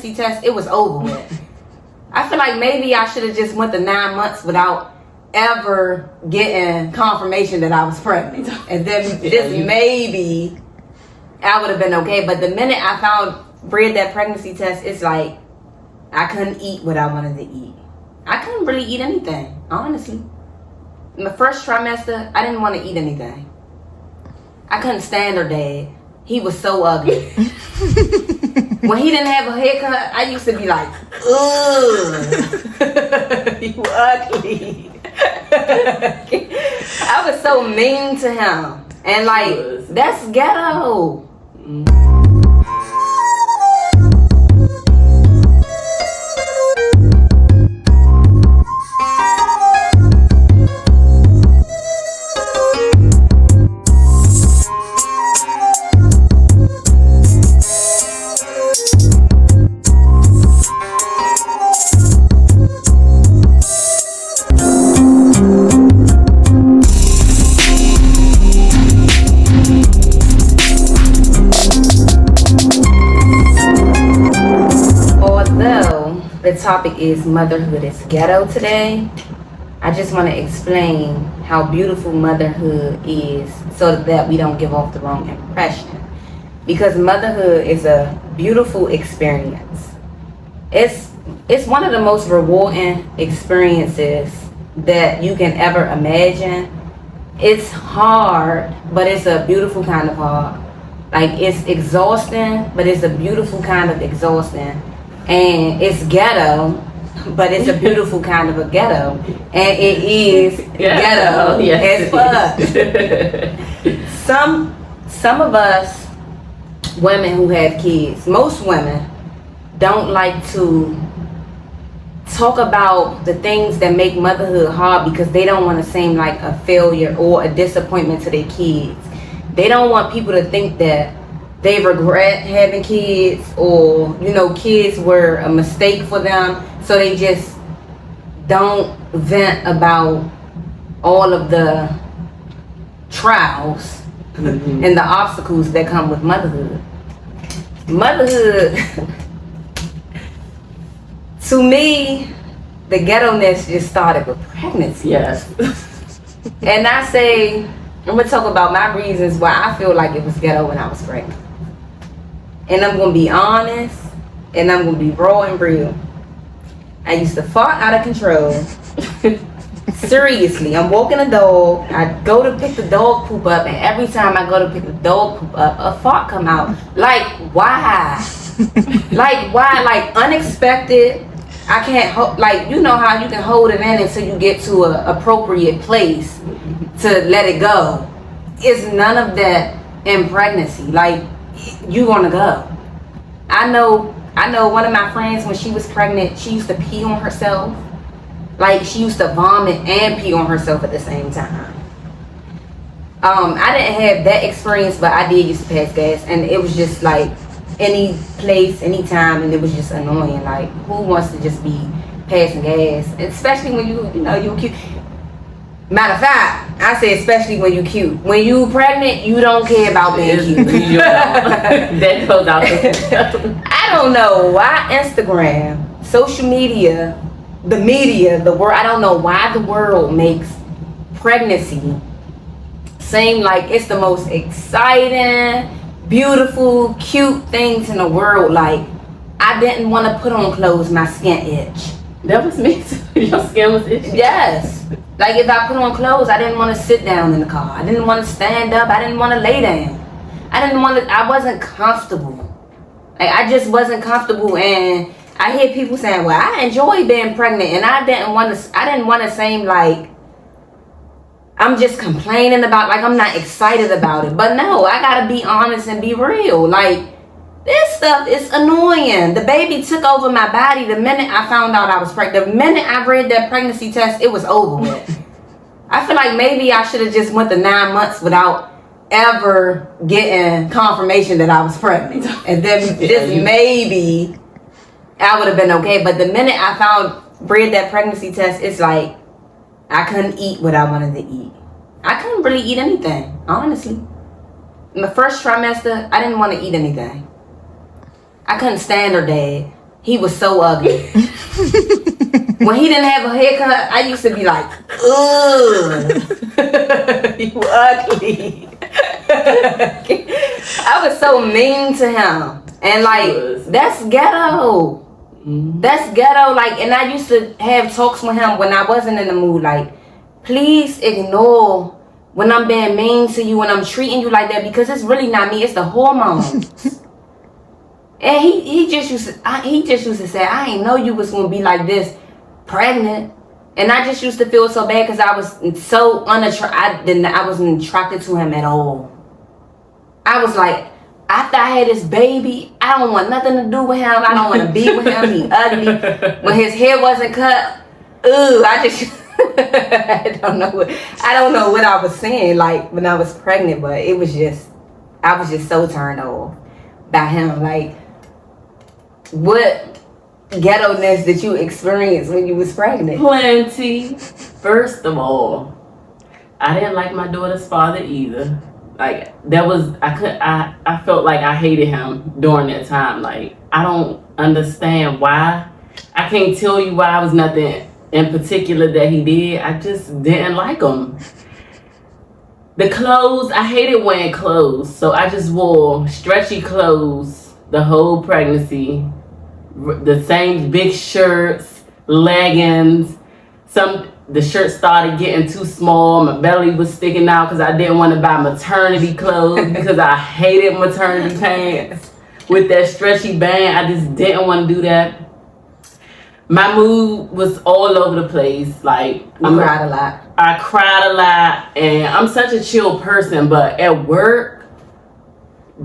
test, it was over with. I feel like maybe I should have just went the 9 months without ever getting confirmation that I was pregnant. And then maybe I would have been okay. But the minute I read that pregnancy test, it's like I couldn't eat what I wanted to eat. I couldn't really eat anything, honestly. In the first trimester, I didn't want to eat anything. I couldn't stand her dad. He was so ugly. When he didn't have a haircut, I used to be like, ugh, you ugly. I was so mean to him. And like, that's ghetto. The topic is motherhood is ghetto today. I just want to explain how beautiful motherhood is so that we don't give off the wrong impression. Because motherhood is a beautiful experience. It's one of the most rewarding experiences that you can ever imagine. It's hard, but it's a beautiful kind of hard. Like, it's exhausting, but it's a beautiful kind of exhausting. And it's ghetto, but it's a beautiful kind of a ghetto. And it is ghetto as fuck. Some of us women who have kids, most women don't like to talk about the things that make motherhood hard because they don't want to seem like a failure or a disappointment to their kids. They don't want people to think that they regret having kids, or kids were a mistake for them, so they just don't vent about all of the trials and the obstacles that come with motherhood. Motherhood, to me, the ghetto-ness just started with pregnancy. Yes. And I'm gonna talk about my reasons why I feel like it was ghetto when I was pregnant. And I'm going to be honest, and I'm going to be raw and real. I used to fart out of control. Seriously, I'm walking a dog. I go to pick the dog poop up, and every time I go to pick the dog poop up, a fart come out. Like, why? Like, unexpected. I can't hold, like, you know how you can hold it in until you get to an appropriate place to let it go. It's none of that in pregnancy. Like, you gonna go. I know one of my friends, when she was pregnant, she used to pee on herself. Like, she used to vomit and pee on herself at the same time. I didn't have that experience, but I did used to pass gas, and it was just like any place, anytime, and it was just annoying. Like, who wants to just be passing gas? Especially when you're cute. Matter of fact, I say especially when you cute. When you pregnant, you don't care about being cute. That goes out. I don't know why Instagram, social media, the world, I don't know why the world makes pregnancy seem like it's the most exciting, beautiful, cute things in the world. Like, I didn't want to put on clothes, my skin itch. That was me too. Your skin was itchy? Yes. Like, if I put on clothes, I didn't want to sit down in the car. I didn't want to stand up. I didn't want to lay down. I wasn't comfortable. Like, I just wasn't comfortable. And I hear people saying, well, I enjoy being pregnant. And I didn't want to seem like I'm just complaining about, like, I'm not excited about it. But no, I got to be honest and be real. Like, this stuff is annoying. The baby took over my body the minute I found out I was pregnant. The minute I read that pregnancy test, it was over with. I feel like maybe I should have just went the 9 months without ever getting confirmation that I was pregnant. And then maybe I would have been okay. But the minute I read that pregnancy test, it's like I couldn't eat what I wanted to eat. I couldn't really eat anything, honestly. In the first trimester, I didn't want to eat anything. I couldn't stand her dad. he was so ugly. When he didn't have a haircut, I used to be like, ugh, you ugly. I was so mean to him. And like, that's ghetto. That's ghetto. Like, and I used to have talks with him when I wasn't in the mood. Like, please ignore when I'm being mean to you, when I'm treating you like that, because it's really not me, it's the hormones. And he just used to say, I ain't know you was gonna be like this, pregnant. And I just used to feel so bad because I was so I wasn't attracted to him at all. I was like, after I had this baby, I don't want nothing to do with him. I don't want to be with him. He ugly. When his hair wasn't cut, I just I don't know what I was saying like when I was pregnant, but I was just so turned off by him. Like, what ghetto-ness did you experience when you was pregnant? Plenty. First of all, I didn't like my daughter's father either. Like, I felt like I hated him during that time. Like, I don't understand why. I can't tell you why. It was nothing in particular that he did. I just didn't like him. The clothes, I hated wearing clothes. So I just wore stretchy clothes the whole pregnancy. The same big shirts, leggings. The shirt started getting too small. My belly was sticking out because I didn't want to buy maternity clothes because I hated maternity pants with that stretchy band. I just didn't want to do that. My mood was all over the place. Like, I cried a lot. I cried a lot, and I'm such a chill person, but at work,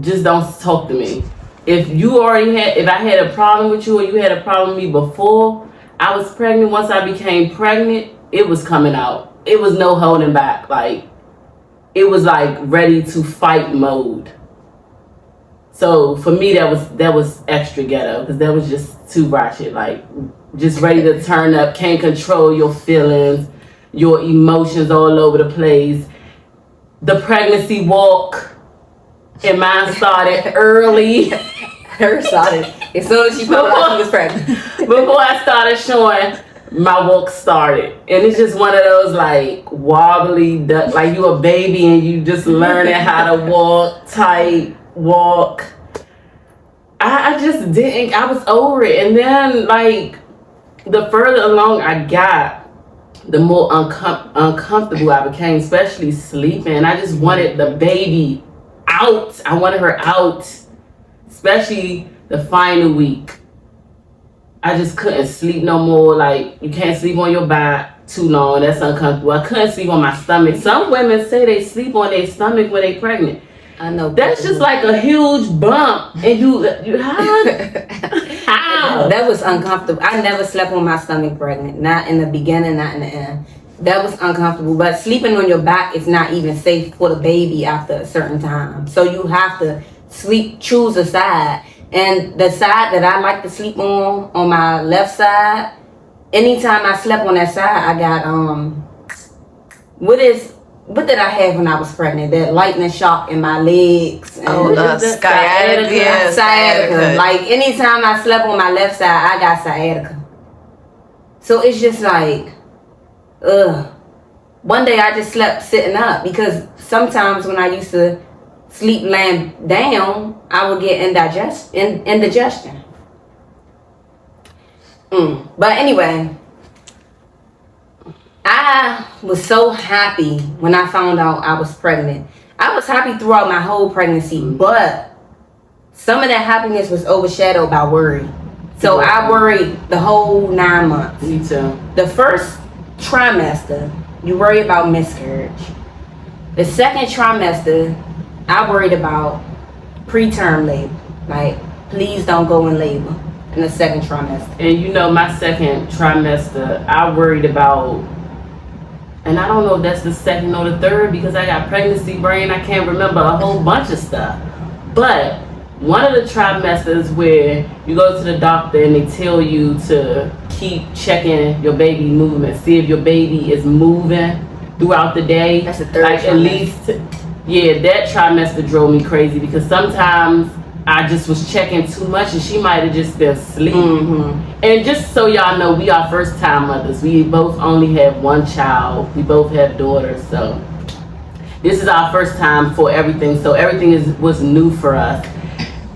just don't talk to me. If I had a problem with you or you had a problem with me before I was pregnant, once I became pregnant, it was coming out. It was no holding back. Like, it was like ready to fight mode. So for me, that was extra ghetto because that was just too ratchet. Like, just ready to turn up, can't control your feelings, your emotions all over the place. The pregnancy walk, and mine started early. Hers started as soon as she found out she was pregnant. Before I started showing, my walk started. And it's just one of those like wobbly, like you a baby and you just learning how to walk, tight walk. I just didn't, I was over it. And then like the further along I got, the more uncomfortable I became, especially sleeping. I just wanted the baby out. I wanted her out, especially the final week. I just couldn't sleep no more. Like, you can't sleep on your back too long. That's uncomfortable. I couldn't sleep on my stomach. Some women say they sleep on their stomach when they pregnant. I know. That's just like a huge bump. And you how? That was uncomfortable. I never slept on my stomach pregnant. Not in the beginning, not in the end. That was uncomfortable. But sleeping on your back is not even safe for the baby after a certain time. So you have to choose a side. And the side that I like to sleep on my left side, anytime I slept on that side, I got what did I have when I was pregnant? That lightning shock in my legs. And sciatica. Sciatica. Like, anytime I slept on my left side, I got sciatica. So it's just like, one day I just slept sitting up because sometimes when I used to sleep laying down, I would get indigestion. But anyway, I was so happy when I found out I was pregnant. I was happy throughout my whole pregnancy, but some of that happiness was overshadowed by worry. So I worried the whole 9 months. Me too. The first trimester, you worry about miscarriage. The second trimester, I worried about preterm labor. Like, please don't go in labor in the second trimester. And you know, my second trimester, I worried about, and I don't know if that's the second or the third because I got pregnancy brain. I can't remember a whole bunch of stuff. But one of the trimesters where you go to the doctor and they tell you to keep checking your baby movement, see if your baby is moving throughout the day. That's the third like trimester. At least, yeah, that trimester drove me crazy because sometimes I just was checking too much and she might have just been asleep. And just so y'all know, we are first time mothers. We both only have one child. We both have daughters, so this is our first time for everything. So everything was new for us.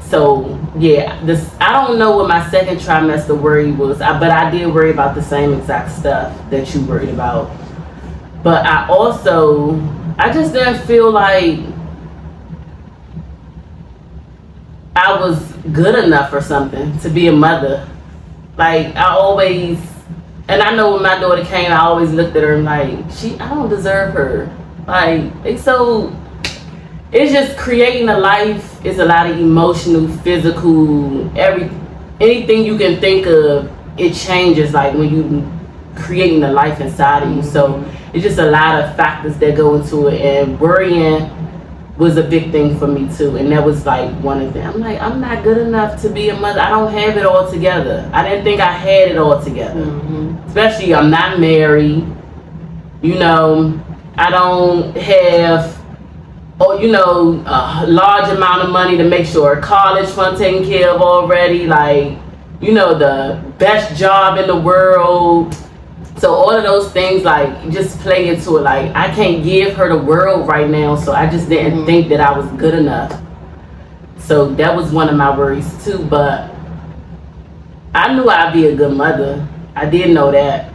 So yeah, I don't know what my second trimester worry was, but I did worry about the same exact stuff that you worried about. But I just didn't feel like I was good enough or something to be a mother. Like I always, and I know when my daughter came, I always looked at her and like, I don't deserve her. Like, it's just creating a life is a lot of emotional, physical, anything you can think of, it changes like when you creating a life inside of you. So it's just a lot of factors that go into it, and worrying was a big thing for me too. And that was like one of them. I'm like, I'm not good enough to be a mother. I don't have it all together. I didn't think I had it all together. Especially I'm not married. I don't have a large amount of money to make sure college fund taken care of already, like, the best job in the world. So all of those things like just play into it. Like I can't give her the world right now, so I just didn't think that I was good enough. So that was one of my worries too, but I knew I'd be a good mother. I did know that.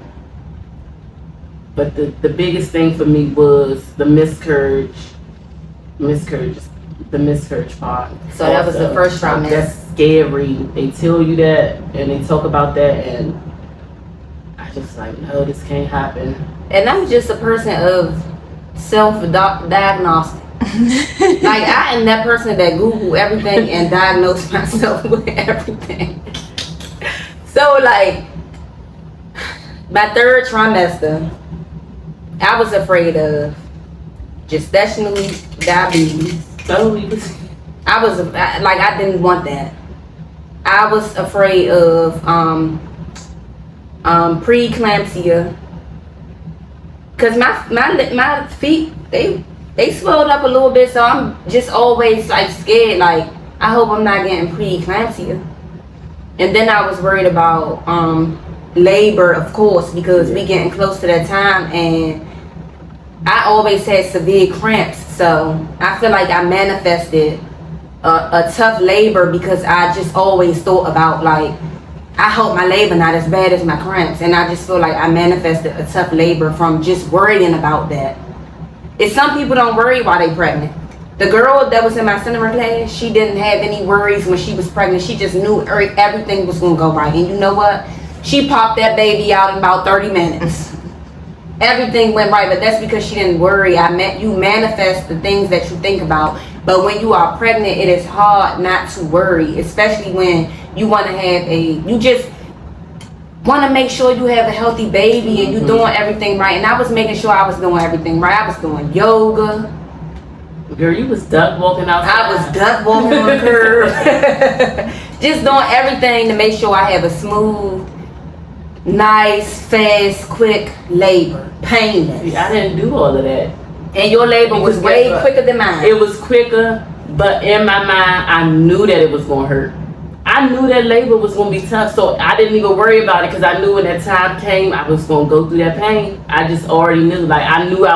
But the biggest thing for me was the miscarriage part. So that was the first trimester. That's scary. They tell you that and they talk about that, and I just like, no, this can't happen. And I'm just a person of self-diagnostic. Like I am that person that Google everything and diagnose myself with everything. So like my third trimester, I was afraid of gestational diabetes. I was like, I didn't want that. I was afraid of preeclampsia, cause my feet they swelled up a little bit, so I'm just always like scared. Like I hope I'm not getting preeclampsia. And then I was worried about labor, of course, because we getting close to that time, and I always had severe cramps, so I feel like I manifested a tough labor because I just always thought about like, I hope my labor not as bad as my cramps, and I just feel like I manifested a tough labor from just worrying about that. If some people don't worry while they pregnant. The girl that was in my cinema class, she didn't have any worries when she was pregnant. She just knew everything was gonna go right, and you know what? She popped that baby out in about 30 minutes. Everything went right, but that's because she didn't worry. You manifest the things that you think about. But when you are pregnant, it is hard not to worry, especially when you want to have you just want to make sure you have a healthy baby and you're doing everything right. And I was making sure I was doing everything right. I was doing yoga. Girl, you was duck walking outside. I was duck walking on the curb. Just doing everything to make sure I have a smooth, nice, fast, quick labor, painless. See, I didn't do all of that. And your labor was way quicker than mine. It was quicker, but in my mind, I knew that it was going to hurt. I knew that labor was going to be tough, so I didn't even worry about it because I knew when that time came, I was going to go through that pain. I just already knew. Like, I knew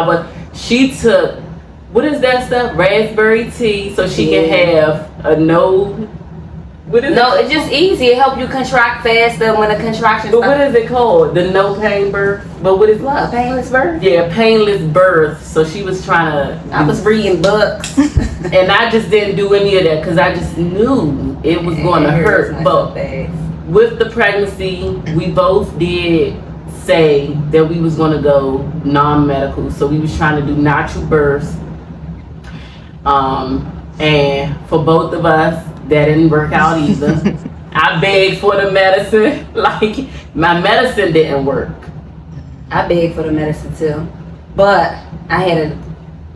she took, what is that stuff? Raspberry tea, so she can have a it's just easy. It helps you contract faster when the contraction starts. But what is it called? The no pain birth? But what is what? Painless birth? Yeah, painless birth. So she was trying to... I was reading books. And I just didn't do any of that because I just knew it was going to hurt. But with the pregnancy, we both did say that we was going to go non-medical. So we was trying to do natural births. And for both of us, that didn't work out either. I begged for the medicine. Like, my medicine didn't work. I begged for the medicine too. But I had to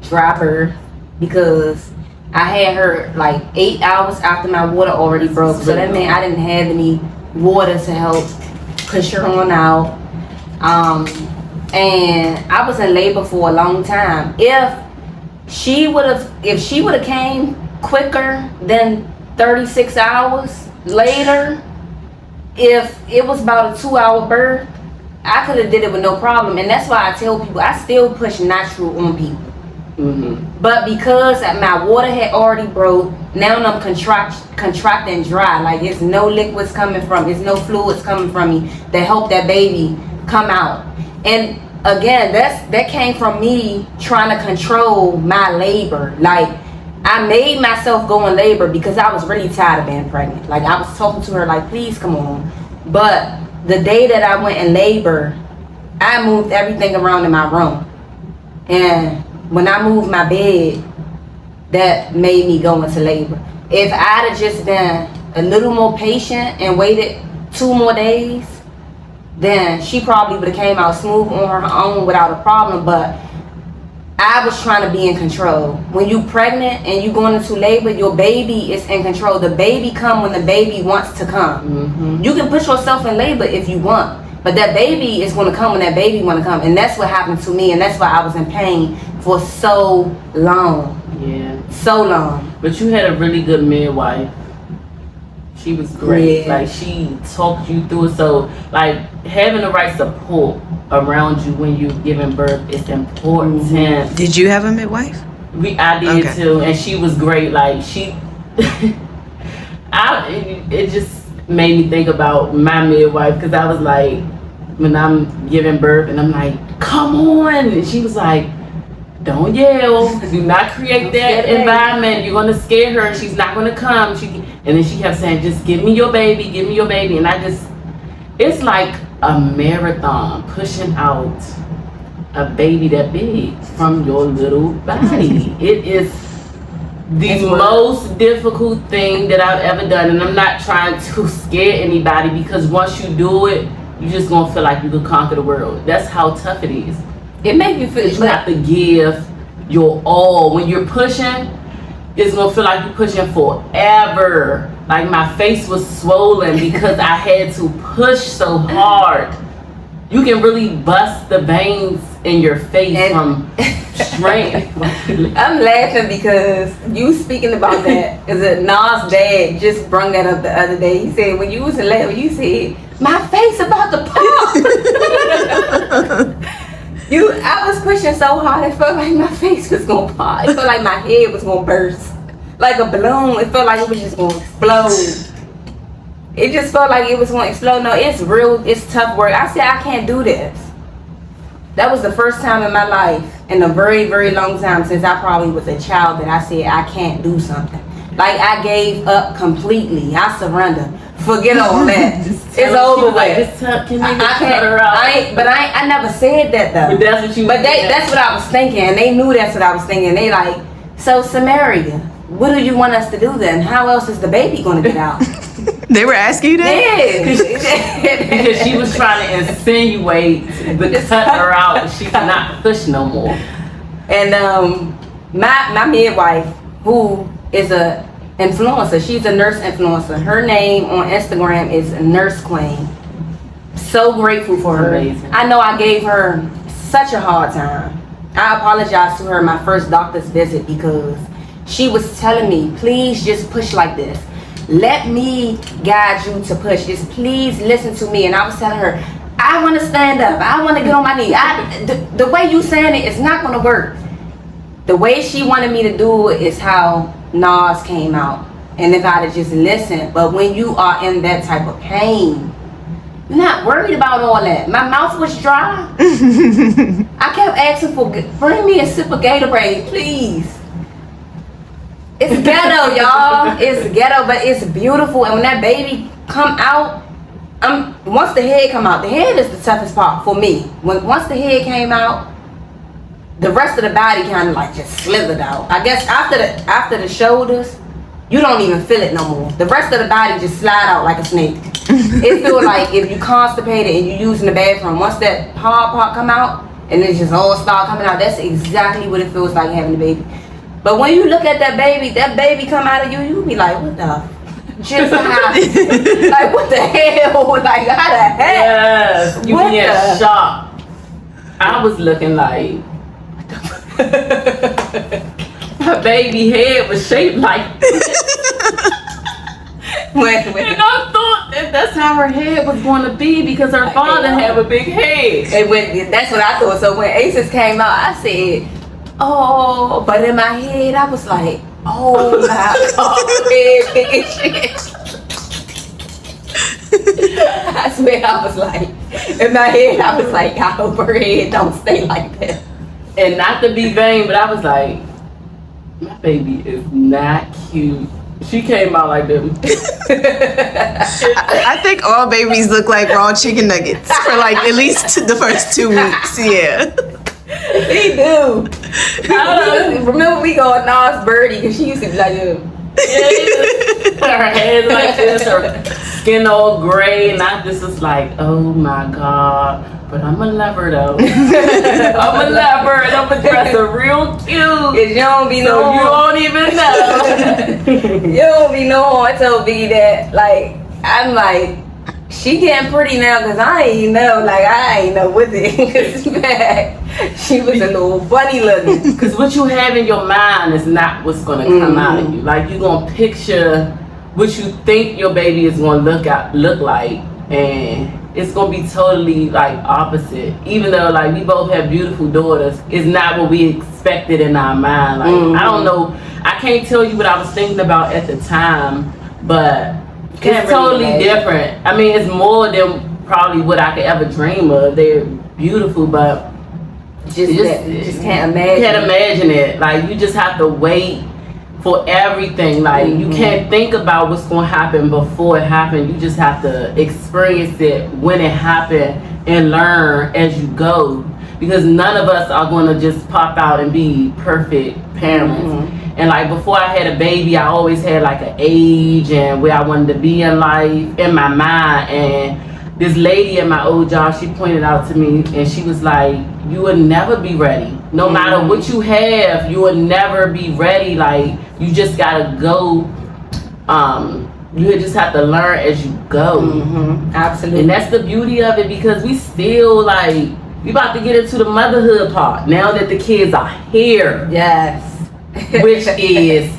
drop her because I had her like 8 hours after my water already broke. So that meant I didn't have any water to help push her on out. And I was in labor for a long time. If she would have came quicker than 36 hours later, if it was about a 2-hour birth, I could have did it with no problem. And that's why I tell people, I still push natural on people. But because my water had already broke, now I'm contracting dry. Like, it's no liquids coming from, it's no fluids coming from me that help that baby come out. And again, that came from me trying to control my labor. Like, I made myself go in labor because I was really tired of being pregnant. Like, I was talking to her like, please come on. But the day that I went in labor, I moved everything around in my room. And when I moved my bed, that made me go into labor. If I'd have just been a little more patient and waited 2 more days, then she probably would have came out smooth on her own without a problem. But I was trying to be in control. When you pregnant and you going into labor, your baby is in control. The baby come when the baby wants to come. You can put yourself in labor if you want, but that baby is going to come when that baby want to come. And that's what happened to me, and that's why I was in pain for so long. Yeah. So long. But you had a really good midwife. She was great. Yeah. Like, she talked you through it. So, like, having the right support around you when you're giving birth is important. Did you have a midwife? I did too, and she was great. Like, she, it just made me think about my midwife, because I was like, when I'm giving birth, and I'm like, come on, and she was like, don't yell, do not create that environment, you're gonna scare her and she's not gonna come. And then she kept saying, just give me your baby, and it's like a marathon pushing out a baby that big from your little body. It is the most difficult thing that I've ever done, and I'm not trying to scare anybody, because once you do it, you're just gonna feel like you could conquer the world. That's how tough it is. It makes you feel you have to give your all. When you're pushing, it's gonna feel like you're pushing forever. Like, my face was swollen because I had to push so hard. You can really bust the veins in your face from strain. I'm laughing because you speaking about that, is that Nas' dad just brung that up the other day. He said, when you was in labor, you said, my face about to pop. I was pushing so hard, it felt like my face was gonna pop. It felt like my head was gonna burst. Like a balloon, it felt like it was just gonna explode. It just felt like it was gonna explode. No, it's real, it's tough work. I said, I can't do this. That was the first time in my life, in a very, very long time, since I probably was a child, that I said, I can't do something. Like, I gave up completely. I surrendered. Forget all that. It's over with. Like, can you cut her out? I never said that though. But that's what you. That's what I was thinking, and they knew that's what I was thinking. They like, so Samaria, what do you want us to do then? How else is the baby going to get out? They were asking you that? Yeah. Because she was trying to insinuate the cut her out. She's not push no more. And my midwife, who is a influencer, she's a nurse influencer. Her name on Instagram is Nurse Queen. So grateful for her. Amazing. I know I gave her such a hard time. I apologized to her my first doctor's visit, because she was telling me, please just push like this. Let me guide you to push. Just please listen to me. And I was telling her, I want to stand up. I want to get on my knee. The way you saying it is not going to work. The way she wanted me to do it is how Nas came out. And if I'd have just listened. But when you are in that type of pain, you're not worried about all that. My mouth was dry. I kept asking for, bring me a sip of Gatorade, please. It's ghetto, y'all. It's ghetto, but it's beautiful. And when that baby come out, once the head come out, the head is the toughest part for me. Once the head came out, the rest of the body kind of like just slithered out. I guess after the shoulders, you don't even feel it no more. The rest of the body just slide out like a snake. It feels like if you constipated and you using the bathroom, once that hard part come out and it just all start coming out, that's exactly what it feels like having a baby. But when you look at that baby come out of you, you be like, what the? Just happened? Like, what the hell? Like, how the heck? Yes, you be in shock. I was looking like, my baby head was shaped like And I thought that's how her head was going to be because her father had a big head. And that's what I thought. So when Aces came out, I said, oh, but in my head, I was like, oh my God, head big as shit. I swear I was like, in my head, I was like, I hope her head don't stay like that. And not to be vain, but I was like, my baby is not cute. She came out like them. I think all babies look like raw chicken nuggets for like at least the first 2 weeks. Yeah. They do. Remember we go Nas Birdie because she used to be like, her head like this, her skin all gray, and I just was like, oh my God. But I'm gonna love her though. I'm gonna love her and I'm gonna dress her real cute. Cause you don't be So no you don't even know. You don't be no I told Biggie that, like, I'm like, she getting pretty now because I ain't know, like, I ain't know what it back. She was a little funny looking. Because what you have in your mind is not what's gonna come out of you. Like, you're gonna picture what you think your baby is gonna look like, and it's gonna be totally like opposite. Even though like we both have beautiful daughters, it's not what we expected in our mind. Like I don't know, I can't tell you what I was thinking about at the time, but it's totally different. I mean, it's more than probably what I could ever dream of. They're beautiful, but just can't imagine. Can't imagine it. Like you just have to wait for everything. Like you can't think about what's going to happen before it happens. You just have to experience it when it happened and learn as you go, because none of us are going to just pop out and be perfect parents. And like before I had a baby, I always had like an age and where I wanted to be in life in my mind. And this lady at my old job, she pointed out to me and she was like, you will never be ready. No matter what you have, you will never be ready. Like you just gotta go. You just have to learn as you go. Absolutely. And that's the beauty of it, because we still like, we about to get into the motherhood part now that the kids are here. Yes. Which is,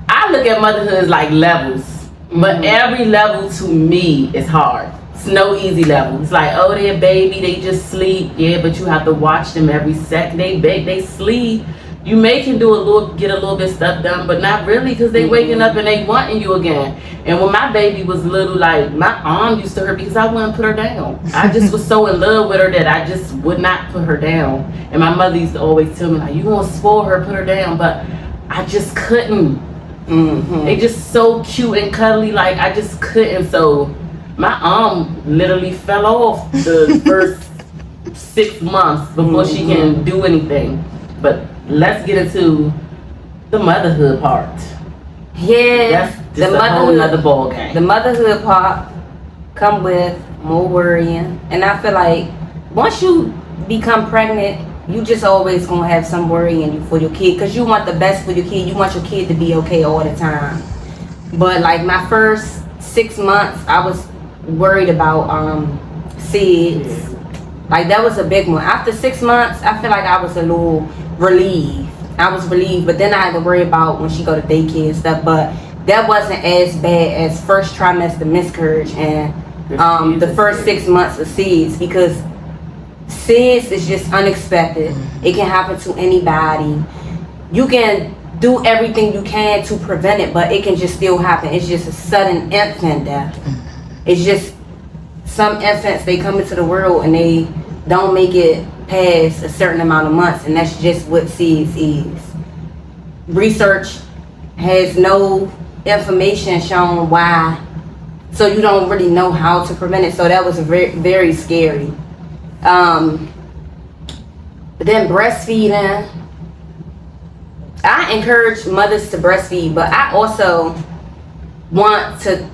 I look at motherhood as like levels, but every level to me is hard. It's no easy level. It's like, oh, they're a baby, they just sleep. Yeah, but you have to watch them every second. They bake, they sleep. You can get a little bit stuff done, but not really, because they waking up and they wanting you again. And when my baby was little, like my arm used to hurt because I wouldn't put her down. I just was so in love with her that I just would not put her down. And my mother used to always tell me, like, you gonna spoil her, put her down, but I just couldn't. They just so cute and cuddly, like I just couldn't. So my arm literally fell off the first 6 months before she can do anything. But let's get into the motherhood part. Yeah, that's just a whole nother ball game. The motherhood part come with more worrying, and I feel like once you become pregnant, you just always gonna have some worrying for your kid, because you want the best for your kid. You want your kid to be okay all the time. But like my first 6 months, I was worried about SIDS. Like that was a big one. After 6 months, I feel like I was a little relieved. But then I had to worry about when she go to daycare and stuff. But that wasn't as bad as first trimester miscarriage and the first 6 months of SIDS, because SIDS is just unexpected. It can happen to anybody. You can do everything you can to prevent it, but it can just still happen. It's just a sudden infant death. It's just some infants, they come into the world and they don't make it past a certain amount of months, and that's just what SIDS is. Research has no information showing why, so you don't really know how to prevent it. So that was very, very scary. But then breastfeeding, I encourage mothers to breastfeed, but I also want to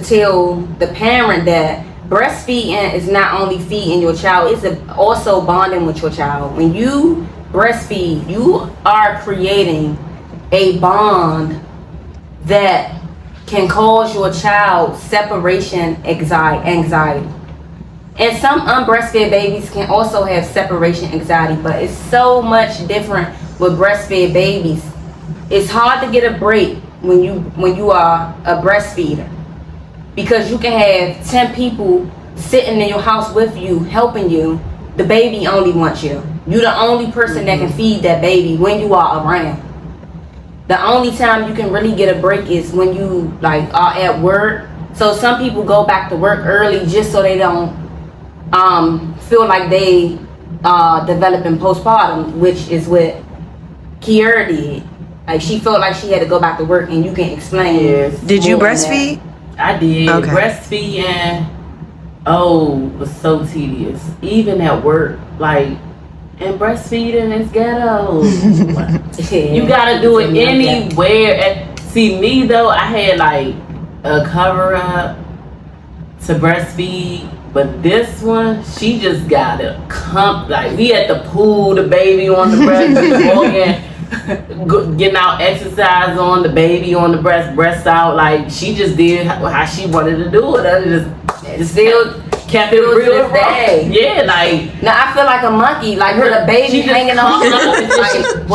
tell the parent that breastfeeding is not only feeding your child, it's also bonding with your child. When you breastfeed, you are creating a bond that can cause your child separation anxiety. And some unbreastfed babies can also have separation anxiety, but it's so much different with breastfed babies. It's hard to get a break when you are a breastfeeder. because you can have 10 people sitting in your house with you, helping you. The baby only wants you. You're the only person that can feed that baby when you are around. The only time you can really get a break is when you like are at work. So some people go back to work early just so they don't feel like they developing postpartum, which is what Kiara did. Like she felt like she had to go back to work, and you can explain. Yes. Did you breastfeed? I did. Okay. Breastfeeding, was so tedious. Even at work, like, and breastfeeding is ghetto. You gotta do it anywhere. And see, me though, I had like a cover up to breastfeed, but this one, she just gotta come. Like, we at the pool, the baby on the breast, getting out exercise on the baby on the breasts out. Like, she just did how she wanted to do it. I just still kept it real day. Yeah, like, now I feel like a monkey, like with a baby hanging on. Like, what? She just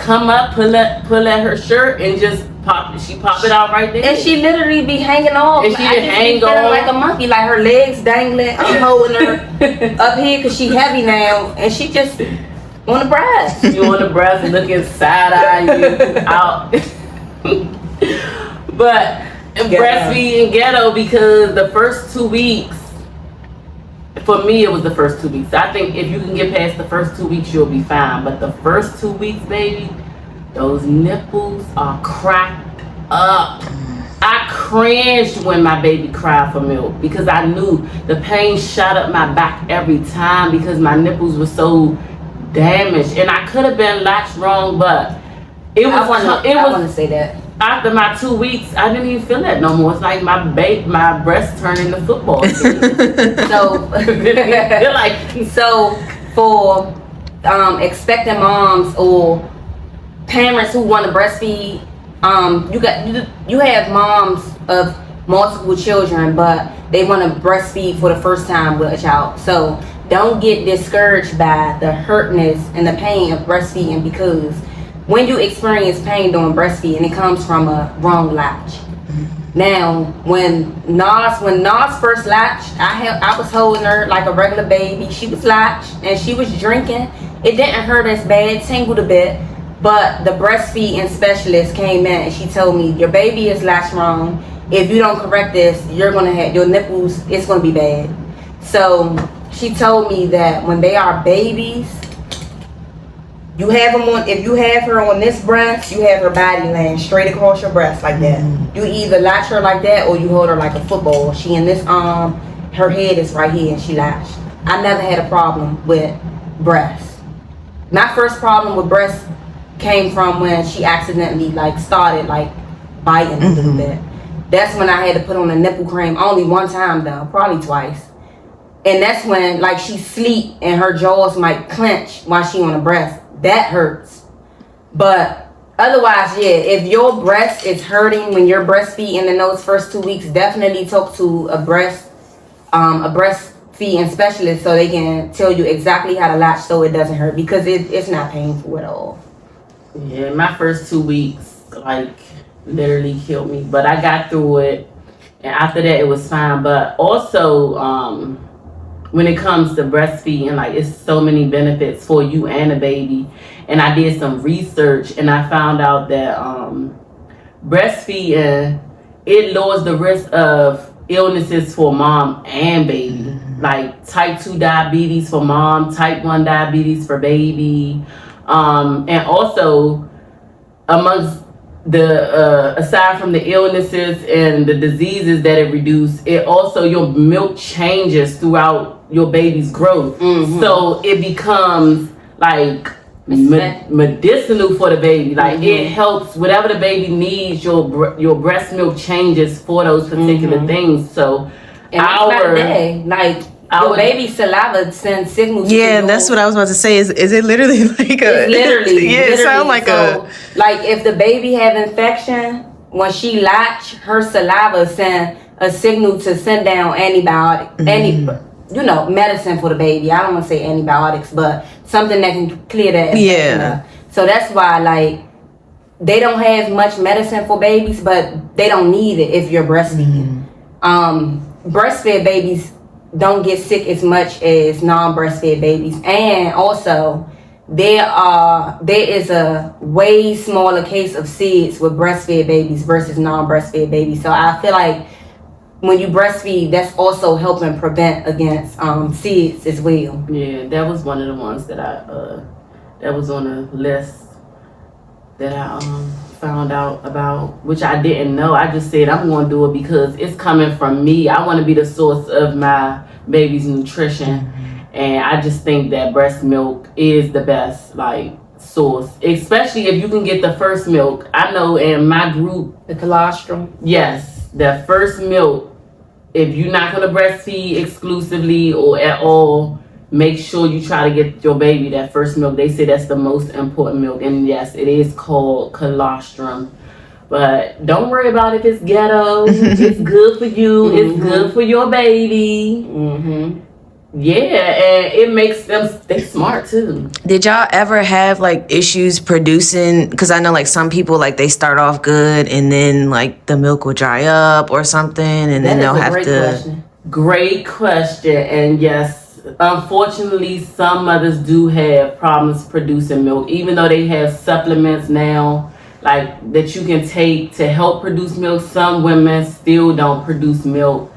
come up, pull at her shirt, and just pop it out right there. And she literally be hanging off. And she I just hang be feeling on like a monkey, like her legs dangling. I'm holding her up here because she heavy now, and she just on the breast. You on the breast and looking side-eye you out. But breastfeeding ghetto, because the first 2 weeks, for me it was the first 2 weeks. I think if you can get past the first 2 weeks, you'll be fine. But the first 2 weeks, baby, those nipples are cracked up. I cringed when my baby cried for milk because I knew the pain shot up my back every time because my nipples were so damaged. And I could have been latched wrong, but it was. I want to say that. After my 2 weeks, I didn't even feel that no more. It's like my breast turned into football. So for expecting moms or parents who want to breastfeed, you have moms of multiple children, but they want to breastfeed for the first time with a child. So don't get discouraged by the hurtness and the pain of breastfeeding, because when you experience pain during breastfeeding, it comes from a wrong latch. Now, when Nas first latched, I was holding her like a regular baby. She was latched and she was drinking. It didn't hurt as bad, tingled a bit, but the breastfeeding specialist came in and she told me, your baby is latched wrong. If you don't correct this, you're gonna have your nipples, it's gonna be bad. So she told me that when they are babies, you have them on. If you have her on this breast, you have her body laying straight across your breast like that. You either latch her like that or you hold her like a football. She in this arm, her head is right here, and she latched. I never had a problem with breast. My first problem with breast came from when she accidentally started biting a little bit. That's when I had to put on a nipple cream. Only one time though, probably twice. And that's when she sleep and her jaws might clench while she on the breast. That hurts. But otherwise, yeah, if your breast is hurting when you're breastfeeding in those first 2 weeks, definitely talk to a breastfeeding specialist so they can tell you exactly how to latch so it doesn't hurt, because it's not painful at all. Yeah, my first 2 weeks literally killed me, but I got through it, and after that it was fine. But also when it comes to breastfeeding, it's so many benefits for you and the baby. And I did some research and I found out that breastfeeding, it lowers the risk of illnesses for mom and baby, like type 2 diabetes for mom, type 1 diabetes for baby, and also amongst the aside from the illnesses and the diseases that it reduces, it also, your milk changes throughout your baby's growth. So it becomes medicinal for the baby. It helps whatever the baby needs. Your breast milk changes for those particular things. So your baby's saliva sends signals. Yeah, that's what I was about to say. Is it literally like a? It's literally. Yeah, it sounds like if the baby have infection, when she latch, her saliva send a signal to send down antibiotic, medicine for the baby. I don't want to say antibiotics, but something that can clear that infection up. So that's why they don't have much medicine for babies, but they don't need it if you're breastfeeding. breastfed babies don't get sick as much as non-breastfed babies, and also there is a way smaller case of SIDS with breastfed babies versus non-breastfed babies. So I feel like when you breastfeed, that's also helping prevent against SIDS as well. Yeah, that was one of the ones that that was on the list that I found out about, which I didn't know. I just said I'm going to do it because it's coming from me. I want to be the source of my baby's nutrition, and I just think that breast milk is the best source, especially if you can get the first milk. I know in my group, The colostrum. yes, the first milk. If you're not going to breastfeed exclusively or at all, make sure you try to get your baby that first milk. They say that's the most important milk. And yes, it is called colostrum. But don't worry about if it's ghetto. It's good for you. It's good for your baby. Yeah, and it makes them stay smart too. Did y'all ever have issues producing? Because I know some people they start off good and then the milk will dry up or something, and then they'll have to. Great question, and yes, unfortunately, some mothers do have problems producing milk, even though they have supplements now that you can take to help produce milk. Some women still don't produce milk.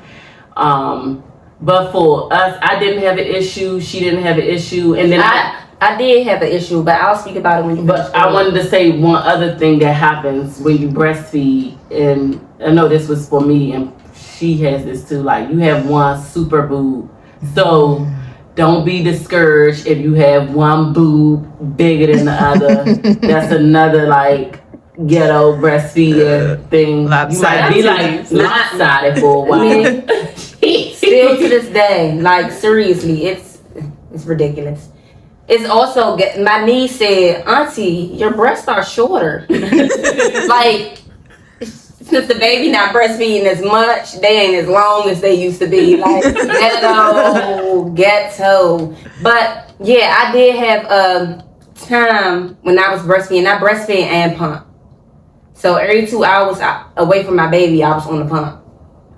But for us, I didn't have an issue. She didn't have an issue, and then I did have an issue, but I'll speak about it when you. But I wanted to say one other thing that happens when you breastfeed, and I know this was for me, and she has this too. You have one super boob, so don't be discouraged if you have one boob bigger than the other. That's another ghetto breastfeeding thing. You might be lopsided for a while. Still to this day, seriously, it's ridiculous. It's also my niece said, "Auntie, your breasts are shorter." Since the baby not breastfeeding as much, they ain't as long as they used to be. Ghetto. But yeah, I did have a time when I was breastfeeding. I breastfed and pump. So every 2 hours away from my baby, I was on the pump.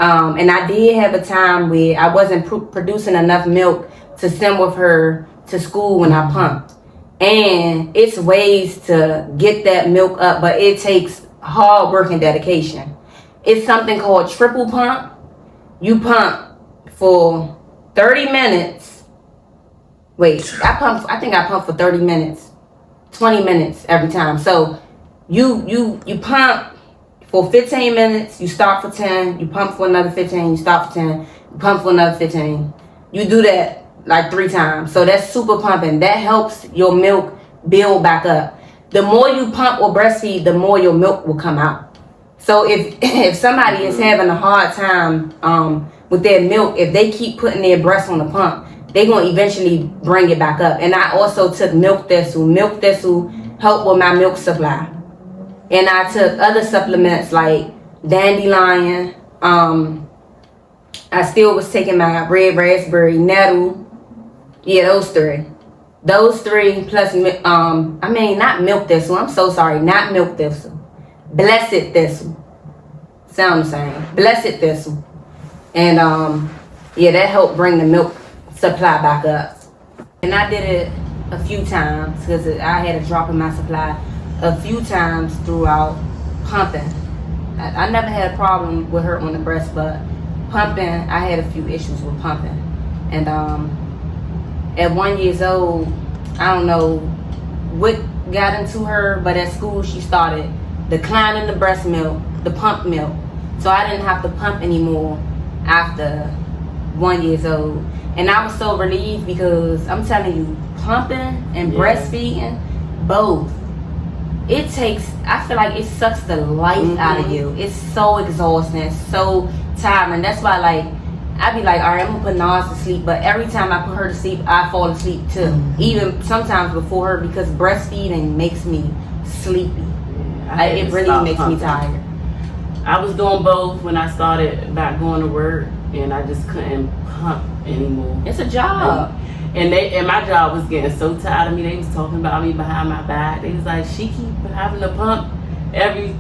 And I did have a time where I wasn't producing enough milk to send with her to school when I pumped. And it's ways to get that milk up, but it takes hard work and dedication. It's something called triple pump. You pump for 30 minutes. Wait, I think I pumped for 30 minutes, 20 minutes every time. So you pump for 15 minutes, you stop for 10, you pump for another 15, you stop for 10, you pump for another 15. You do that 3 times. So that's super pumping. That helps your milk build back up. The more you pump or breastfeed, the more your milk will come out. So if somebody is having a hard time with their milk, if they keep putting their breast on the pump, they're going to eventually bring it back up. And I also took milk thistle. Milk thistle helped with my milk supply. And I took other supplements like dandelion. I still was taking my red raspberry, nettle. Yeah, those 3. Those 3 plus, not milk thistle. I'm so sorry, not milk thistle. Blessed thistle. Sound the same. Blessed thistle. And that helped bring the milk supply back up. And I did it a few times because I had a drop in my supply a few times throughout pumping. I never had a problem with her on the breast, but pumping, I had a few issues with pumping. And at 1 year old, I don't know what got into her, but at school she started declining the breast milk, the pump milk. So I didn't have to pump anymore after 1 year old. And I was so relieved because I'm telling you, pumping and breastfeeding, both. I feel like it sucks the life out of you. It's so exhausting, it's so tiring. That's why I be all right, I'm gonna put Nas to sleep, but every time I put her to sleep, I fall asleep too. Even sometimes before her, because breastfeeding makes me sleepy. It really makes me tired. I was doing both when I started back going to work, and I just couldn't pump anymore. It's a job. And my job was getting so tired of me. They was talking about me behind my back. They was like, she keep having to pump every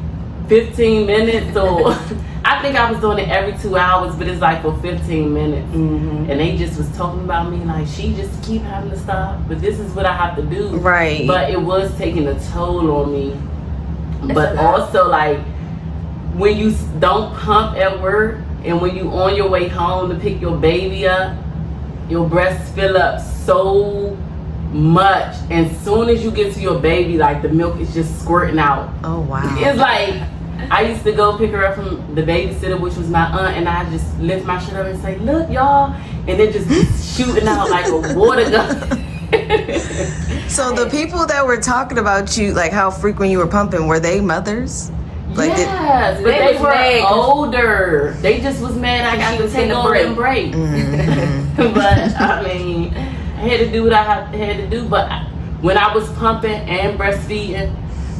15 minutes. Or I I think I was doing it every 2 hours, but it's like for 15 minutes. Mm-hmm. And they just was talking about me like, she just keep having to stop, but this is what I have to do. Right. But it was taking a toll on me. That's But also, like, when you don't pump at work and when you on your way home to pick your baby up, your breasts fill up so much, and soon as you get to your baby, like, the milk is just squirting out. Oh wow. It's like, I used to go pick her up from the babysitter, which was my aunt, and I just lift my shit up and say, look, y'all, and it just be shooting out like a water gun. So the people that were talking about you, like how frequent you were pumping, were they mothers? Like Yes, but They they was were mad 'cause older. They just was mad I got She to was take in a over break. and break. Mhm. But I mean, I had to do what I had to do. But when I was pumping and breastfeeding,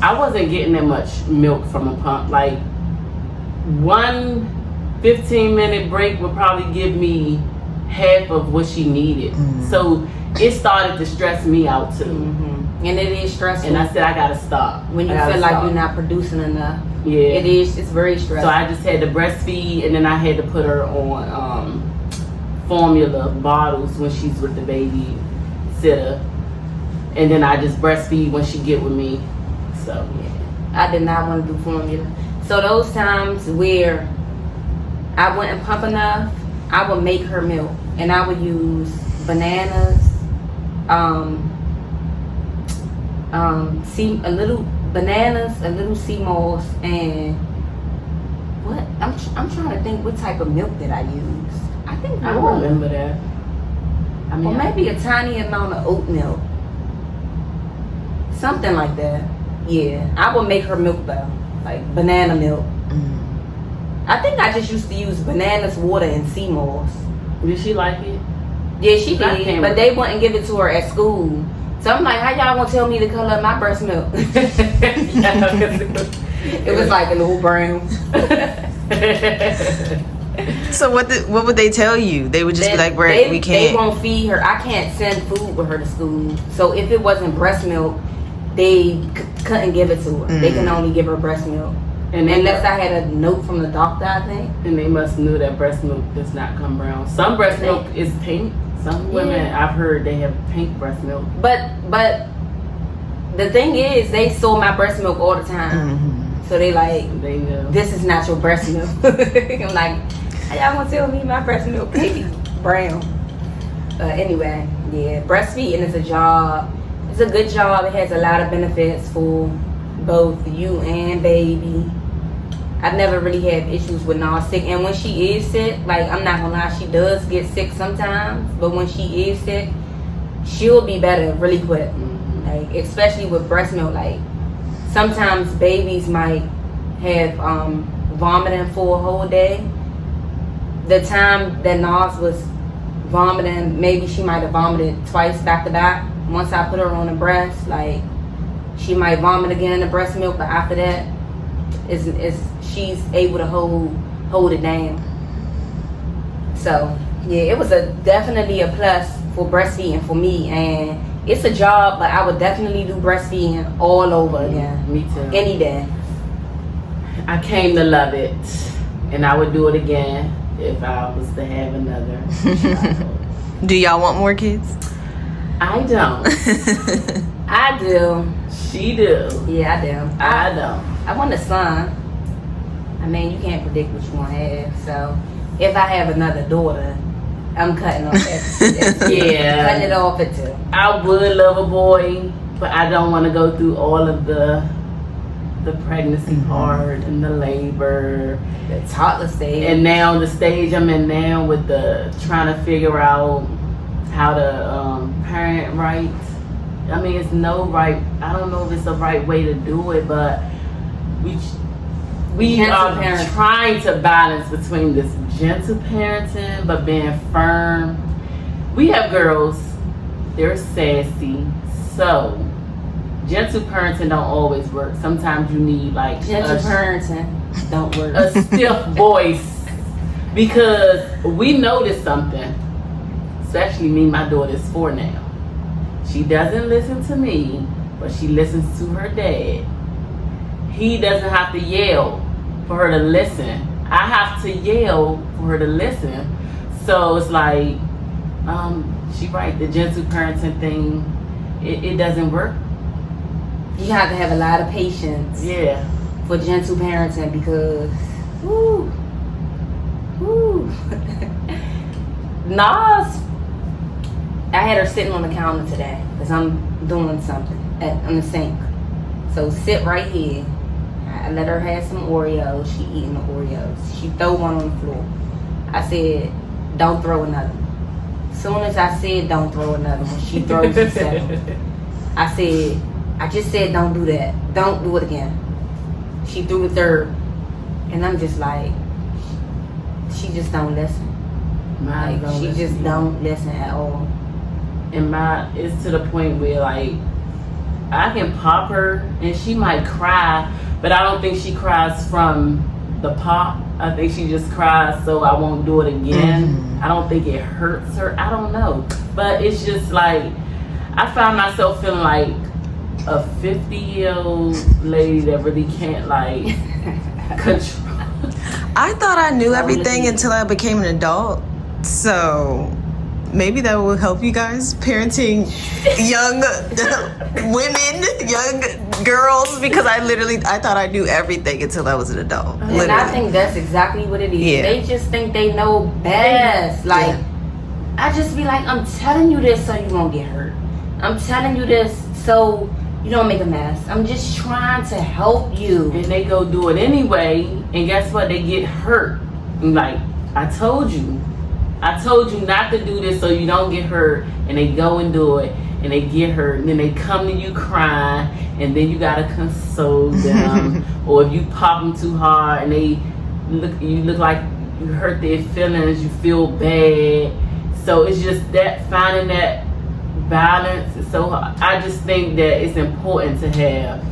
I wasn't getting that much milk from a pump. Like, one 15-minute break would probably give me half of what she needed. So it started to stress me out too. Mm-hmm. And it is stressful. And I said, I gotta stop. when you I gotta feel like stop. you're not producing enough. Yeah. It's very stressful. So I just had to breastfeed, and then I had to put her on formula bottles when she's with the baby sitter, and then I just breastfeed when she get with me. So yeah, I did not want to do formula. So those times where I wouldn't pump enough, I would make her milk, and I would use bananas, a little sea moss, and what? I'm trying to think what type of milk did I use. I think I don't remember that. I mean, or maybe a tiny amount of oat milk, something like that. Yeah, I would make her milk though, like banana milk. I think I just used to use bananas, water, and sea moss. Did she like it? Yeah, she That did, came but with they wouldn't give it to her at school. So I'm like, how y'all gonna tell me the color of my breast milk? It was like a little brown. So what would they tell you? They would just be like, they, we They can't. won't feed her. I can't send food with her to school. So if it wasn't breast milk, they couldn't give it to her. They can only give her breast milk. And Unless I had a note from the doctor, I think. And they must knew that breast milk does not come brown. Some breast milk is pink. Some women, I've heard, they have pink breast milk. But the thing is, they saw my breast milk all the time. So they like, They know. this is not your breast milk. I'm like, how y'all gonna tell me my breast milk baby brown? Anyway, yeah, breastfeeding is a job. It's a good job. It has a lot of benefits for both you and baby. I've never really had issues with Nas sick, and when she is sick, like, I'm not gonna lie, she does get sick sometimes, but when she is sick, she'll be better really quick. Like, especially with breast milk, like, sometimes babies might have vomiting for a whole day. The time that Nas was vomiting, maybe she might have vomited twice back to back. Once I put her on the breast, like, she might vomit again in the breast milk, but after that, is she's able to hold it down. So yeah, it was definitely a plus for breastfeeding for me, and it's a job, but I would definitely do breastfeeding all over again. Me too. Any day. I came to love it, and I would do it again if I was to have another child. Do y'all want more kids? I don't. I do. She do. Yeah, I do. I don't. I want a son. I mean, you can't predict what you want to have. So if I have another daughter, I'm cutting off at Yeah. cutting it off at 2. I would love a boy, but I don't want to go through all of the pregnancy part and the labor. The toddler stage. And now the stage I'm in now with the trying to figure out how to parent right. I mean, it's no right. I don't know if it's the right way to do it, but we Gentle are parenting. trying to balance between this gentle parenting but being firm. We have girls, they're sassy, so gentle parenting don't always work. Sometimes you need like Gentle parenting don't work. a stiff voice, because we noticed something, especially me. My daughter's 4 now. She doesn't listen to me, but she listens to her dad. He doesn't have to yell for her to listen. I have to yell for her to listen. So it's like, she right, the gentle parenting thing, it doesn't work. You have to have a lot of patience. Yeah. For gentle parenting because, woo. Nas, I had her sitting on the counter today because I'm doing something on the sink. So sit right here. I let her have some Oreos. She eating the Oreos. She throw one on the floor. I said, don't throw another one. As soon as I said don't throw another one, she throws the second. I said, I just said don't do that. Don't do it again. She threw the third. And I'm just like, she just don't listen. She just don't listen at all. And it's to the point where like I can pop her and she might cry, but I don't think she cries from the pop. I think she just cries so I won't do it again. I don't think it hurts her. I don't know. But it's just like I find myself feeling like a 50-year-old lady that really can't like control. I thought I knew everything until I became an adult. So maybe that will help you guys parenting young women, young girls, because I thought I knew everything until I was an adult. Literally. And I think that's exactly what it is. Yeah. They just think they know best. Like, I just be like, I'm telling you this so you won't get hurt. I'm telling you this so you don't make a mess. I'm just trying to help you. And they go do it anyway, and guess what? They get hurt. I'm like, I told you not to do this so you don't get hurt, and they go and do it, and they get hurt, and then they come to you crying, and then you gotta console them. Or if you pop them too hard, and you look like you hurt their feelings, you feel bad. So it's just that finding that balance is so hard. I just think that it's important to have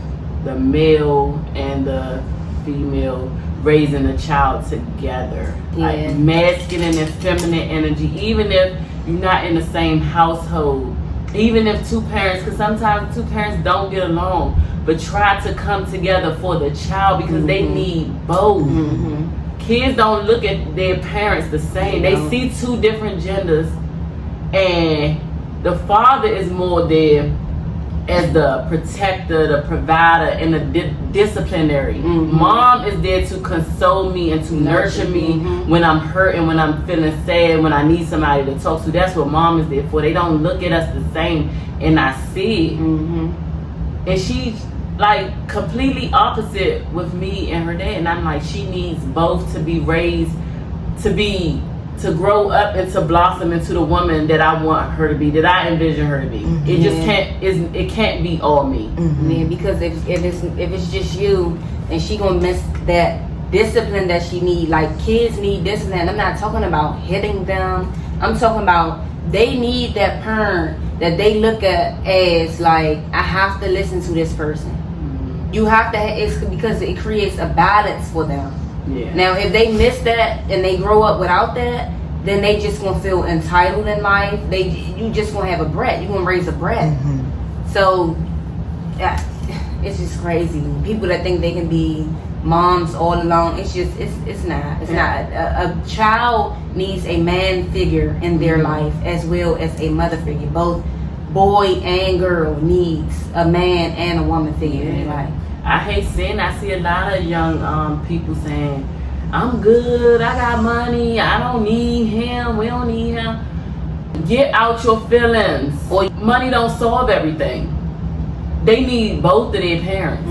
the male and the female raising a child together. Like masculine and feminine energy, even if you're not in the same household, even if two parents, because sometimes two parents don't get along, but try to come together for the child because they need both. Kids don't look at their parents the same. They see two different genders, and the father is more there as the protector, the provider, and the disciplinary. Mom is there to console me and to nurture me when I'm hurt and when I'm feeling sad, when I need somebody to talk to. That's what mom is there for. They don't look at us the same, and I see it. And she's like completely opposite with me and her dad, and I'm like, she needs both to be raised, to grow up and to blossom into the woman that I want her to be, that I envision her to be. It just can't be all me. Yeah, because if it's just you, and she gonna miss that discipline that she need. Like, kids need discipline. I'm not talking about hitting them. I'm talking about they need that parent that they look at as like, I have to listen to this person. You have to. It's because it creates a balance for them. Yeah. Now, if they miss that and they grow up without that, then they just gonna feel entitled in life. You just gonna have a brat. You gonna raise a brat. So, it's just crazy. People that think they can be moms all alone. It's just it's not. It's not. A child needs a man figure in their life as well as a mother figure. Both boy and girl needs a man and a woman figure in their life. I see a lot of young people saying, I'm good, I got money, I don't need him, we don't need him. Get out your feelings. Or money don't solve everything. They need both of their parents.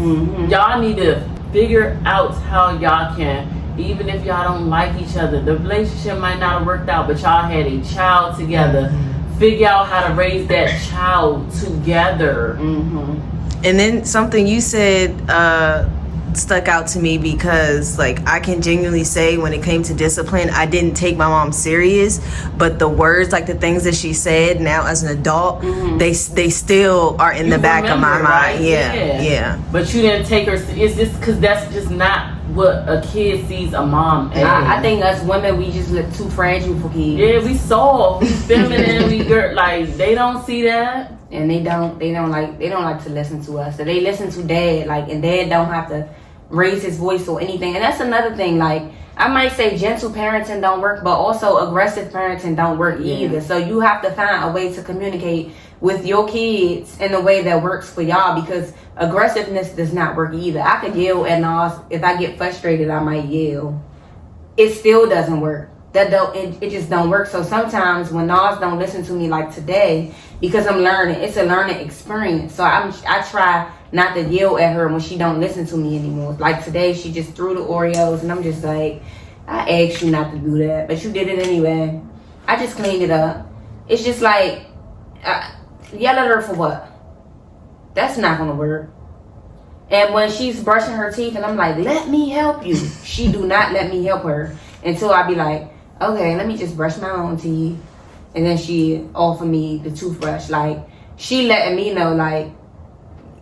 Y'all need to figure out how y'all can, even if y'all don't like each other, the relationship might not have worked out, but y'all had a child together. Figure out how to raise that child together. And then something you said stuck out to me, because like I can genuinely say when it came to discipline, I didn't take my mom serious, but the words, like the things that she said now as an adult, they still are in the back of my mind. Right? Yeah. But you didn't take her. Is this because that's just not what a kid sees a mom as? I think us women, we just look too fragile for kids. Yeah, we soft, we feminine, we girl. Like, they don't see that. And they don't like to listen to us. So they listen to dad, like, and dad don't have to raise his voice or anything. And that's another thing, like, I might say gentle parenting don't work, but also aggressive parenting don't work either. So you have to find a way to communicate with your kids in a way that works for y'all, because aggressiveness does not work either. I could yell at Nas. If I get frustrated, I might yell. It still doesn't work. It just don't work. So sometimes when Nas don't listen to me like today, because I'm learning, it's a learning experience. So I try not to yell at her when she don't listen to me anymore. Like today, she just threw the Oreos, and I'm just like, I asked you not to do that, but you did it anyway. I just cleaned it up. It's just like, yell at her for what? That's not gonna work. And when she's brushing her teeth, and I'm like, let me help you, she do not let me help her until I be like, okay, let me just brush my own teeth. And then she offer me the toothbrush. Like, she letting me know, like,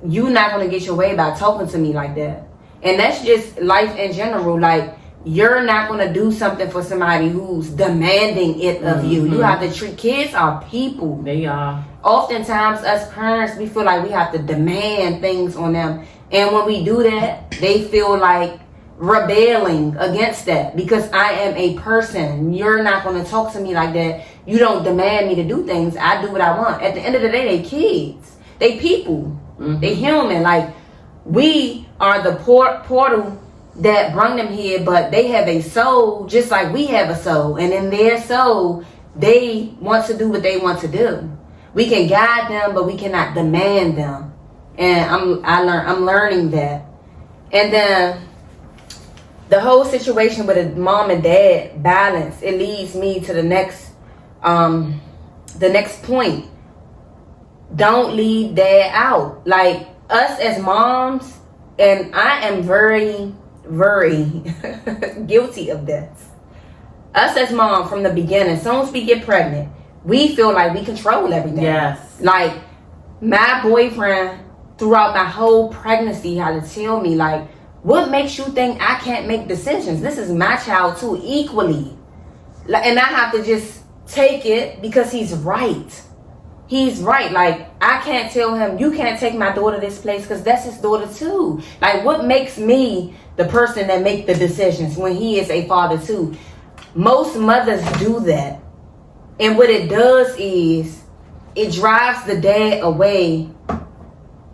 you not gonna get your way by talking to me like that. And that's just life in general. Like, you're not gonna do something for somebody who's demanding it of you. You have to treat kids are people. They are. Oftentimes, us parents, we feel like we have to demand things on them. And when we do that, they feel like rebelling against that, because I am a person. You're not going to talk to me like that. You don't demand me to do things. I do what I want. At the end of the day, they kids. They people. They human. Like, we are the portal that bring them here, but they have a soul just like we have a soul. And in their soul, they want to do what they want to do. We can guide them, but we cannot demand them. And I'm learning that. And then the whole situation with a mom and dad balance, it leads me to the next point. Don't leave dad out. Like, us as moms, and I am very, very guilty of this. Us as mom, from the beginning, as soon as we get pregnant, we feel like we control everything. Yes. Like, my boyfriend throughout my whole pregnancy had to tell me, like, what makes you think I can't make decisions? This is my child too, equally. And I have to just take it because he's right. He's right. Like, I can't tell him, you can't take my daughter this place, because that's his daughter too. Like, what makes me the person that make the decisions when he is a father too? Most mothers do that. And what it does is, it drives the dad away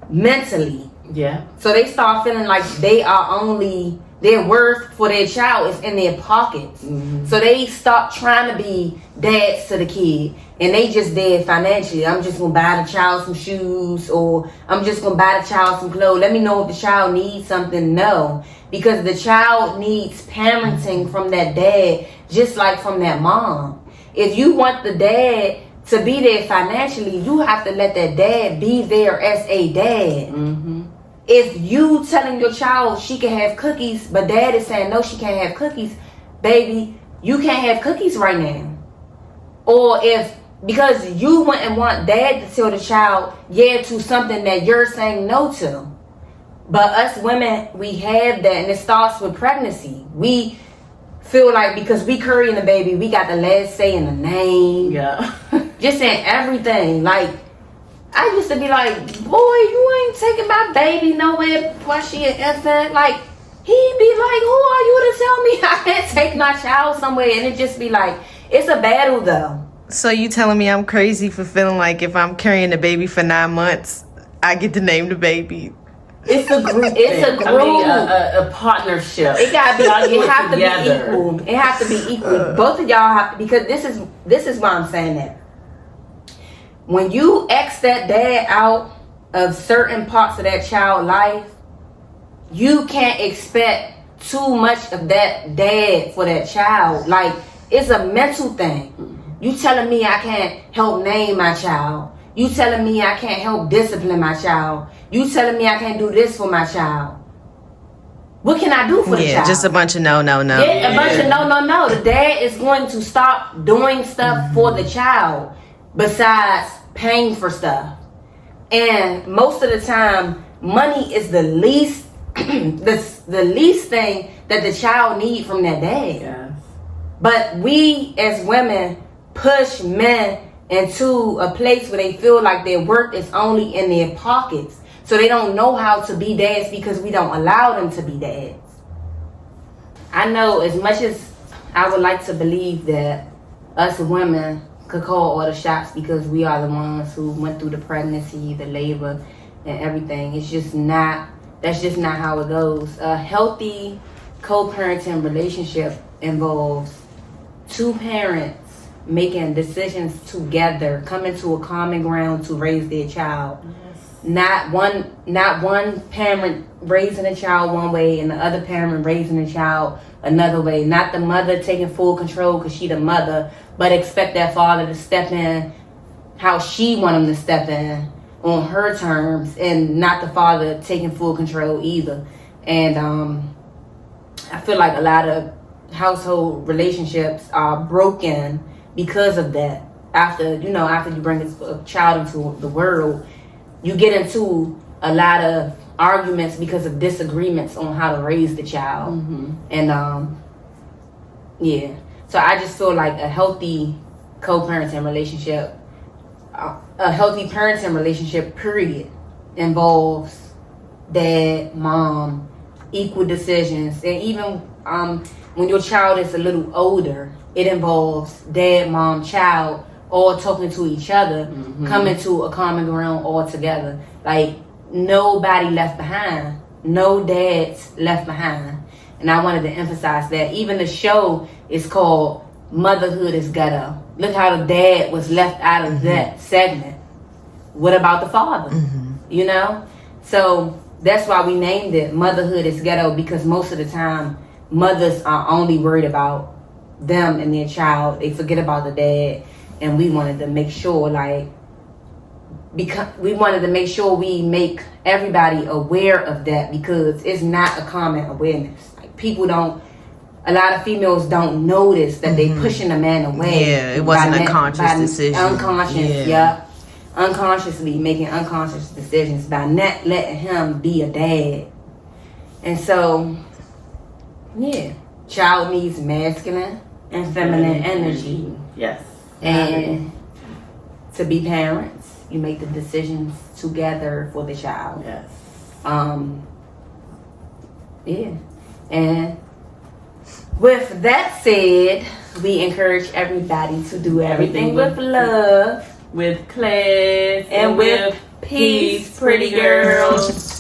mentally. Yeah. So they start feeling like their worth for their child is in their pockets. So they stop trying to be dads to the kid, and they just dead financially. I'm just gonna buy the child some shoes, or I'm just gonna buy the child some clothes. Let me know if the child needs something. No, because the child needs parenting from that dad, just like from that mom. If you want the dad to be there financially, you have to let that dad be there as a dad. If you telling your child she can have cookies, but dad is saying no, she can't have cookies, baby, you can't have cookies right now. Or if, because you wouldn't want dad to tell the child yeah to something that you're saying no to. But us women, we have that, and it starts with pregnancy. We feel like because we carrying the baby, we got the last say in the name. Yeah. Just in everything. Like, I used to be like, boy, you ain't taking my baby nowhere while she an infant. Like, he'd be like, who are you to tell me I can't take my child somewhere? And it just be like, it's a battle though. So you telling me I'm crazy for feeling like if I'm carrying a baby for 9 months, I get to name the baby? It's a group. It's a group. I mean, a partnership. It gotta be. It have together. to be equal. It have to be equal. Both of y'all have to, because this is why I'm saying that. When you X that dad out of certain parts of that child life, you can't expect too much of that dad for that child. Like, it's a mental thing. You telling me I can't help name my child. You telling me I can't help discipline my child. You telling me I can't do this for my child. What can I do for the child? Yeah, just a bunch of no. Yeah, a bunch of no. The dad is going to stop doing stuff for the child besides paying for stuff. And most of the time, money is the least the least thing that the child need from that dad. Yes. But we as women push men into a place where they feel like their worth is only in their pockets. So they don't know how to be dads because we don't allow them to be dads. I know as much as I would like to believe that us women could call all the shots because we are the ones who went through the pregnancy, the labor, and everything. It's just not, that's just not how it goes. A healthy co-parenting relationship involves two parents making decisions together, coming to a common ground to raise their child. Not one parent raising a child one way and the other parent raising a child another way. Not the mother taking full control because she the mother, but expect that father to step in how she want him to step in on her terms, and not the father taking full control either. And I feel like a lot of household relationships are broken because of that. After you bring a child into the world, you get into a lot of arguments because of disagreements on how to raise the child. And yeah, so I just feel like a healthy co-parenting relationship, a healthy parenting relationship period, involves dad, mom, equal decisions. And even when your child is a little older, it involves dad, mom, child all talking to each other, coming to a common ground all together. Like, nobody left behind. No dads left behind. And I wanted to emphasize that. Even the show is called Motherhood is Ghetto. Look how the dad was left out of that segment. What about the father? You know? So that's why we named it Motherhood is Ghetto, because most of the time mothers are only worried about them and their child. They forget about the dad. And we wanted to make sure, we make everybody aware of that, because it's not a common awareness. Like, a lot of females don't notice that they pushing a man away. Yeah, it wasn't a conscious decision. Unconsciously making unconscious decisions by not letting him be a dad. And so, yeah, child needs masculine and feminine energy. Yes. And to be parents, you make the decisions together for the child. Yes. Yeah. And with that said, we encourage everybody to do everything with love, with class, and with peace, pretty girls.